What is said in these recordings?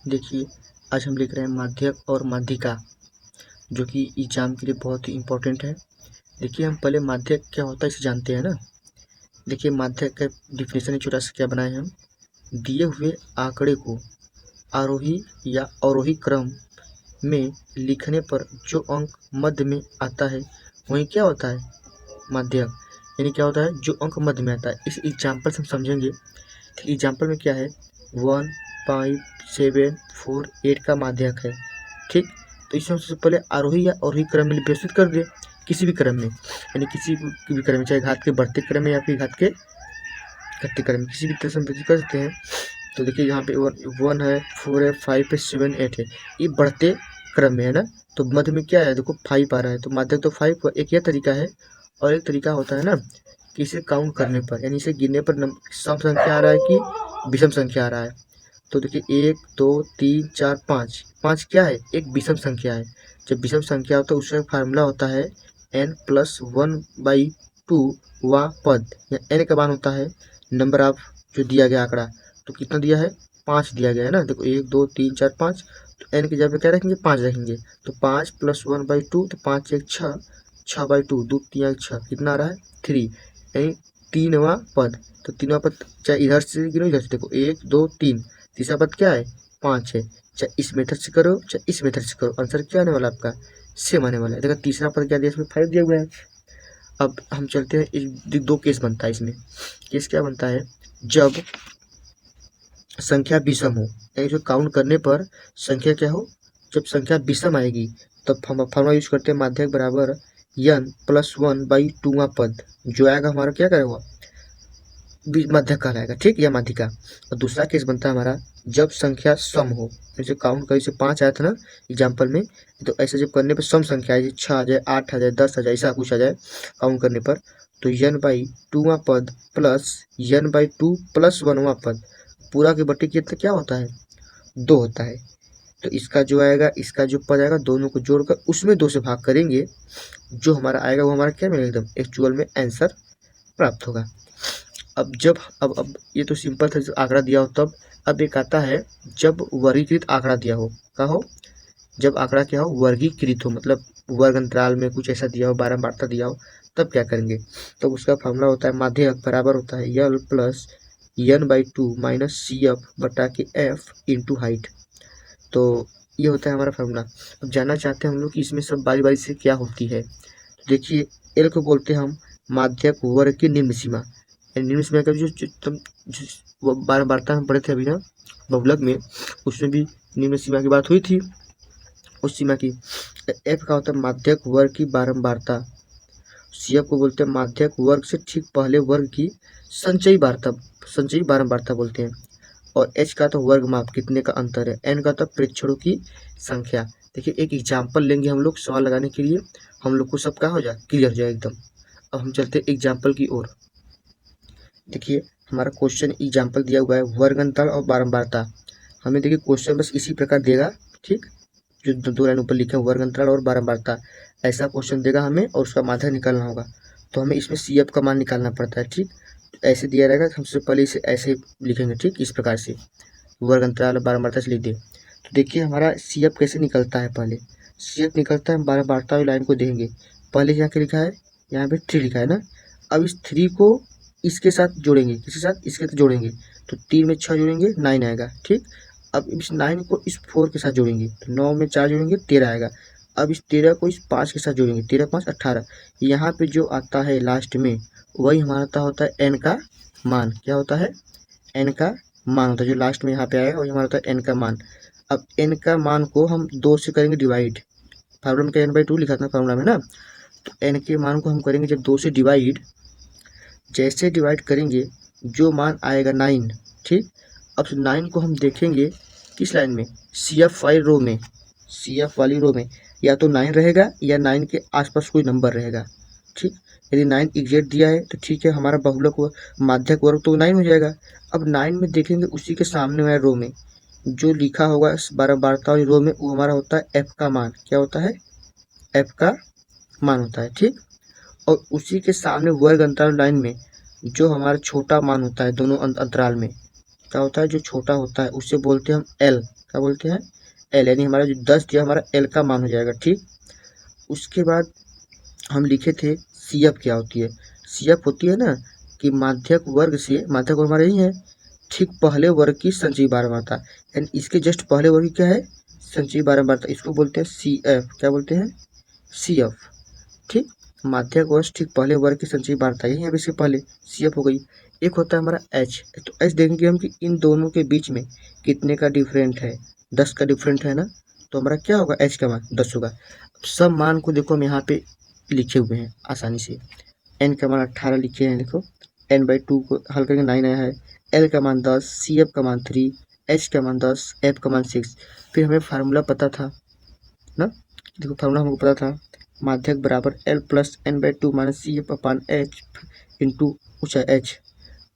देखिए, आज हम लिख रहे हैं माध्यक और माध्यिका, जो कि एग्जाम के लिए बहुत ही इम्पोर्टेंट है। देखिए, हम पहले माध्यक क्या होता है इसे जानते हैं ना। देखिए, माध्यक का डिफिनेशन छोटा सा क्या बनाए हम, दिए हुए आंकड़े को आरोही या अवरोही क्रम में लिखने पर जो अंक मध्य में आता है वही क्या होता है, माध्यक। यानी क्या होता है, जो अंक मध्य में आता है। इस एग्जाम्पल से हम समझेंगे। एग्जाम्पल में क्या है, 1, 5, 7, 4, 8 का माध्यक है। ठीक, तो इसमें सबसे पहले आरोही या अवरोही क्रम में व्यवस्थित कर दे, किसी भी क्रम में, यानी किसी भी क्रम में, चाहे घात के बढ़ते क्रम में या फिर घात के घटते क्रम में, किसी भी तरह से हम व्यवस्थित कर सकते हैं। तो देखिए यहाँ पे 1 है, 4 है, 5 है, 7, 8 है, ये बढ़ते क्रम में है ना। तो मध्य में क्या है, देखो 5 आ रहा है, तो माध्यक तो 5 हुआ। एक यह तरीका है, और एक तरीका होता है ना कि इसे काउंट करने पर, यानी इसे गिनने पर सम संख्या आ रहा है कि विषम संख्या आ रहा है। तो देखिए 1, 2, 3, 4, 5, 5 क्या है, एक विषम संख्या है। जब विषम संख्या होता है उसका फार्मूला होता है n+1/2 वा पद, या n का मान होता है नंबर ऑफ जो दिया गया आंकड़ा। तो कितना दिया है, 5 दिया गया है ना। देखो 1, 2, 3, 4, 5, तो n की जगह पे क्या रखेंगे, 5 रखेंगे। तो 5 + 1/2, तो 5 1 6, 6/2, 2 3 6, कितना आ रहा है 3, यानी 3वां पद। तो 3वां पद चाहे इधर से गिनो इधर से, देखो 1, 2, 3, तीसरा पद क्या है 5 है। चाहे इस मेथड से करो चाहे इस मेथड से करो, आंसर क्या आने वाला आपका, सेम आने वाला है। देखो तीसरा पद क्या दिया, इसमें 5 दिया हुआ है। अब हम चलते हैं, दो केस बनता है इसमें। केस क्या बनता है, जब संख्या विषम हो, यानी जो काउंट करने पर संख्या क्या हो, जब संख्या विषम आएगी तब हम फॉर्मूला यूज करते हैं माध्यक बराबर n+1/2वां पद, जो आएगा हमारा क्या करेगा, माध्यक कहलाएगा। ठीक, या माध्यिका। और दूसरा केस बनता है हमारा, जब संख्या सम हो, जैसे काउंट करी से 5 आया था ना एग्जाम्पल में, तो ऐसे जब करने पर सम संख्या आ जाए, 6 आ जाए, 8 आ जाए, 10 आ जाए, ऐसा कुछ आ जाए काउंट करने पर, तो n/2वां पद प्लस n/2 + 1वां पद, पूरा के बट्टे कितना क्या होता है, 2 होता है। तो इसका जो आएगा, इसका जो पद आएगा, दोनों को जोड़कर उसमें 2 से भाग करेंगे, जो हमारा आएगा वो हमारा क्या मिलेगा, एकदम एक्चुअल में आंसर प्राप्त होगा। अब जब अब ये तो सिंपल था, आंकड़ा दिया हो तब। अब एक आता है जब वर्गीकृत आंकड़ा दिया हो, क्या हो, जब आंकड़ा क्या हो, वर्गीकृत हो, मतलब वर्ग अंतराल में कुछ ऐसा दिया हो, बारंबारता दिया हो, तब क्या करेंगे। तो उसका फॉर्मूला होता है माध्यक बराबर होता है l + n/2 - CF बटा के f इंटू हाइट। तो ये होता है हमारा फॉर्मूला। अब जानना चाहते हैं हम लोग कि इसमें सब बारी बारी से क्या होती है। देखिए, एल को बोलते हैं हम माध्यक वर्ग की निम्न सीमा। निम्न सीमा का जो बारंबारता हम पढ़े थे अभी ना बहुलक में, उसमें भी निम्न सीमा की बात हुई थी, उस सीमा की। एफ का होता है माध्यक वर्ग की बारंबारता। सी एफ को बोलते हैं माध्यक वर्ग से ठीक पहले वर्ग की संचयी बारंबारता बोलते हैं। और एच का तो वर्ग माप, कितने का अंतर है। एन का तो प्रेक्षणों की संख्या। देखिए एक एग्जाम्पल लेंगे हम लोग सवाल लगाने के लिए, हम लोग को सब क्या हो जाए, क्लियर हो जाए एकदम। अब हम चलते हैं एग्जाम्पल की ओर। देखिए हमारा क्वेश्चन एग्जाम्पल दिया हुआ है वर्ग अंतर और बारंबारता। हमें देखिए क्वेश्चन बस इसी प्रकार देगा, ठीक, जो दो लाइन ऊपर लिखे हैं वर्ग अंतराल और बारंबारता, ऐसा क्वेश्चन देगा हमें और उसका माध्यक निकालना होगा। तो हमें इसमें सी एफ का मान निकालना पड़ता है। ठीक, तो ऐसे दिया रहेगा, सबसे पहले इसे ऐसे लिखेंगे, ठीक, इस प्रकार से वर्ग अंतराल और बारंबारता से लिख दे। तो देखिए हमारा सी एफ कैसे निकलता है, पहले सी एफ निकलता है, हम बारंबारता वाली लाइन को देखेंगे। पहले यहाँ क्या लिखा है, यहाँ पे 3 लिखा है ना। अब इस 3 को इसके साथ जोड़ेंगे, किसके साथ, इसके साथ जोड़ेंगे, तो 3 में 6 जोड़ेंगे 9 आएगा। ठीक, अब इस 9 को इस 4 के साथ जोड़ेंगे, तो 9 में 4 जोड़ेंगे 13 आएगा। अब इस 13 को इस 5 के साथ जोड़ेंगे, 13 5 18। यहाँ पे जो आता है लास्ट में, वही हमारा होता है एन का मान। क्या होता है, एन का मान होता है, जो लास्ट में यहाँ पे आएगा वही हमारा होता है एन का मान। अब एन का मान को हम 2 से करेंगे डिवाइड, फार्मूला में n/2 लिखा था फार्मूला में ना। तो एन के मान को हम करेंगे जब 2 से डिवाइड, जैसे डिवाइड करेंगे जो मान आएगा 9। ठीक, अब 9 को हम देखेंगे किस लाइन में, सी एफ वाली रो में, सी एफ वाली रो में या तो 9 रहेगा या 9 के आसपास कोई नंबर रहेगा। ठीक, यदि 9 एग्जैक्ट दिया है तो ठीक है, हमारा बहुलक माध्यक वर्ग तो 9 हो जाएगा। अब 9 में देखेंगे उसी के सामने वाले रो में जो लिखा होगा बारंबारता वाली रो में, वो हमारा होता है एफ का मान। क्या होता है, एफ का मान होता है। ठीक, और उसी के सामने वर्ग अंतराल लाइन में जो हमारा छोटा मान होता है दोनों अंतराल में, क्या होता है, जो छोटा होता है उसे बोलते हैं हम एल। क्या बोलते हैं, एल, यानी हमारा जो 10 दिया हमारा एल का मान हो जाएगा। ठीक, उसके बाद हम लिखे थे सी एफ क्या होती है। सी एफ होती है ना कि माध्यक वर्ग से, माध्यक वर्ग हमारा यही है, ठीक पहले वर्ग की संचयी बारंबारता, यानी इसके जस्ट पहले वर्ग की क्या है, संचयी बारंबारता, इसको बोलते हैं सी एफ। क्या बोलते हैं, सी एफ। ठीक, माध्यक वर्ष ठीक पहले वर्ग की संचयी बारंबारता, यही है इसके पहले, सी एफ हो गई। एक होता है हमारा एच, तो एच देखेंगे हम कि इन दोनों के बीच में कितने का डिफरेंट है, 10 का डिफरेंट है ना, तो हमारा क्या होगा, एच का मान 10 होगा। सब मान को देखो हम यहाँ पे लिखे हुए हैं आसानी से। एन का मान 18 लिखे हैं, देखो n/2 को हल करके 9 आया है। एल का मान 10, सी एफ का मान 3, एच का मान 10, एफ का मान 6। फिर हमें फार्मूला पता था ना, देखो फार्मूला हमको पता था, माध्यक बराबर L plus n/2 minus C F अपान एच इंटू ऊंचाई एच।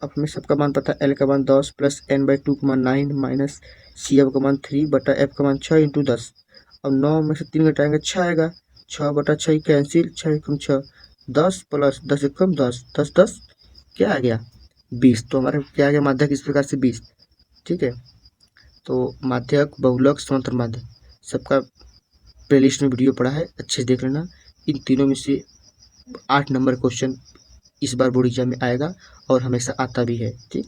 अब हमें सबका मान पता है, एल का मान 10 प्लस n/2 का मान 9 माइनस सी एफ का मान 3 बटा एफ का मान 6 इंटू 10। अब 9 में से 3 घटाएंगे 6 आएगा, 6 बटा 6 कैंसिल, 6 एकम 6, 10 प्लस 10 एकम 10, 10 10 क्या आ गया, 20। तो हमारे क्या आ गया, माध्यक इस प्रकार से 20। ठीक है, तो माध्यक, बहुलक, समांतर माध्यक सबका प्लेलिस्ट में वीडियो पड़ा है, अच्छे से देख लेना। इन तीनों में से 8 नंबर क्वेश्चन इस बार बोर्ड एग्जाम में आएगा और हमेशा आता भी है। ठीक।